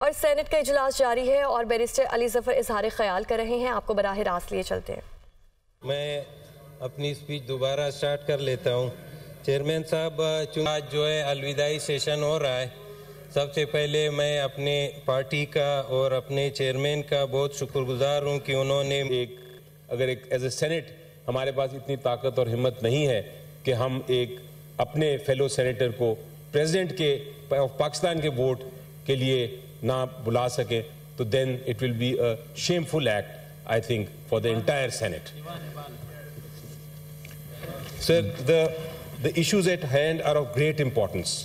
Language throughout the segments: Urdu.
اور سینٹ کا اجلاس جاری ہے اور بیرسٹر علی ظفر اظہار خیال کر رہے ہیں. آپ کو براہ راست لیے چلتے ہیں. میں اپنی سپیچ دوبارہ سٹارٹ کر لیتا ہوں. چیئرمین صاحب، آج جو ہے الوداعی سیشن ہو رہا ہے. سب سے پہلے میں اپنے پارٹی کا اور اپنے چیئرمین کا بہت شکر گزار ہوں کہ انہوں نے اگر ایز اے سینٹ ہمارے پاس اتنی طاقت اور ہمت نہیں ہے کہ ہم ایک اپنے فیلو سینیٹر کو پریزیڈنٹ کے پاکستان کے ووٹ کے لیے نہ بلا سکیں، تو then it will be a shameful act I think for the entire senate. Sir, the issues at hand are of great importance,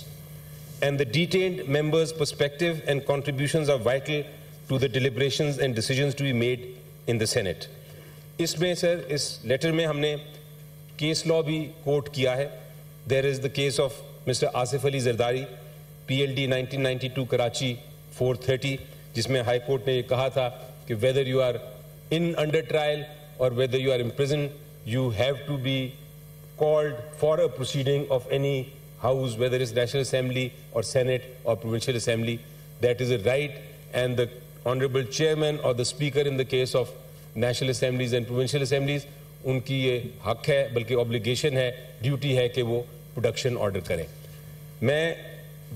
and the detained members' perspective and contributions are vital to the deliberations and decisions to be made in the Senate. اس میں سر اس لیٹر میں ہم نے کیس لا بھی کوٹ کیا ہے. There is the case of Mr. Asif Ali Zardari, PLD 1992 Karachi 430, جس میں ہائی کورٹ نے یہ کہا تھا کہ whether you are in under trial or whether you are in prison, you have to be called for a proceeding of any house, whether it's National Assembly or Senate or Provincial Assembly. That is a right, and the Honorable Chairman or the Speaker in the case of National Assemblies and Provincial Assemblies, ان کی یہ حق ہے بلکہ obligation ہے, ڈیوٹی ہے کہ وہ پروڈکشن آرڈر کریں. میں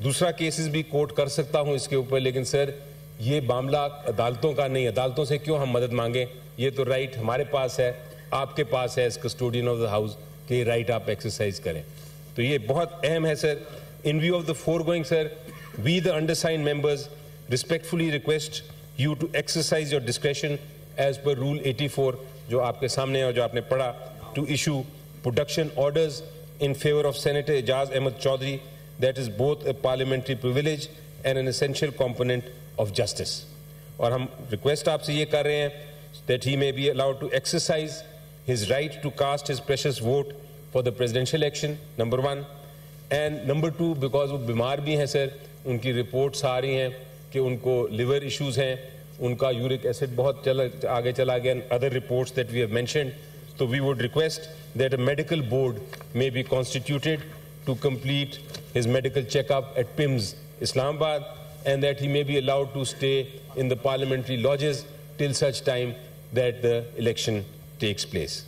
دوسرا کیسز بھی کوٹ کر سکتا ہوں اس کے اوپر, لیکن سر یہ معاملہ عدالتوں کا نہیں. عدالتوں سے کیوں ہم مدد مانگیں؟ یہ تو رائٹ ہمارے پاس ہے, آپ کے پاس ہے as custodian of the house کہ یہ رائٹ آپ ایکسرسائز کریں. تو یہ بہت اہم ہے sir. In view of the foregoing sir, we the undersigned members respectfully request you to exercise your discretion as per rule 84 جو آپ کے سامنے ہے اور جو آپ نے پڑھا, to issue production orders in favor of Senator Ejaz Ahmed Chaudhary. That is both a parliamentary privilege and an essential component of justice. اور ہم ریکویسٹ آپ سے یہ کر رہے ہیں that he may be allowed to exercise his right to cast his precious vote for the presidential election, number one. And number two, because وہ بیمار بھی ہیں سر, ان کی رپورٹس آ رہی ہیں کہ ان کو لیور ایشوز ہیں, ان کا یورک ایسڈ بہت آگے چلا گیا, and other reports that we have mentioned. So we would request that a medical board may be constituted to complete his medical checkup at PIMS, Islamabad, and that he may be allowed to stay in the parliamentary lodges till such time that the election takes place.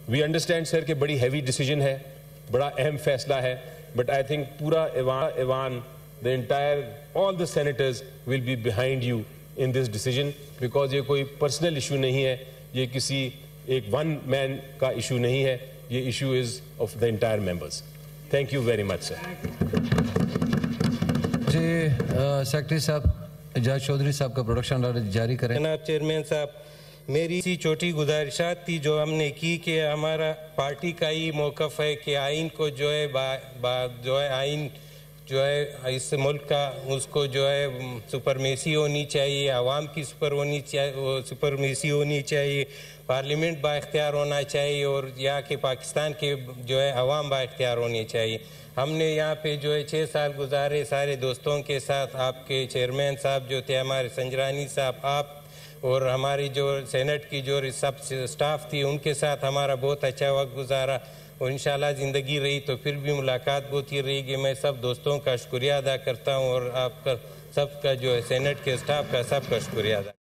We understand, sir, کہ بڑی heavy decision ہے, بڑا اہم فیصلہ ہے, but I think پورا ایوان, the entire, all the senators will be behind you in this decision, because یہ کوئی personal issue نہیں ہے, یہ کسی ایک ون مین کا ایشو نہیں ہے, یہ issue is of the entire members. Thank you very much sir. جی سیکرٹری صاحب اعجاز چودھری صاحب کا پروڈکشن آرڈر جاری کریں. جناب چیئرمین صاحب, میری سی چھوٹی گزارشات تھی جو ہم نے کی کہ ہمارا پارٹی کا ہی موقف ہے کہ آئین کو جو ہے جو ہے آئین جو ہے اس ملک کا, اس کو جو ہے سپرمیسی ہونی چاہیے, عوام کی سپرمیسی ہونی چاہیے, پارلیمنٹ با اختیار ہونا چاہیے, اور یہاں کے پاکستان کے جو ہے عوام با اختیار ہونی چاہیے. ہم نے یہاں پہ جو ہے 6 سال گزارے سارے دوستوں کے ساتھ. آپ کے چیئرمین صاحب جو تھے, ہمارے سنجرانی صاحب, آپ اور ہماری جو سینٹ کی جو سب سٹاف تھی, ان کے ساتھ ہمارا بہت اچھا وقت گزارا, اور انشاءاللہ زندگی رہی تو پھر بھی ملاقات بہت ہی رہے گی. میں سب دوستوں کا شکریہ ادا کرتا ہوں, اور آپ کا سب کا جو ہے سینٹ کے سٹاف کا سب کا شکریہ ادا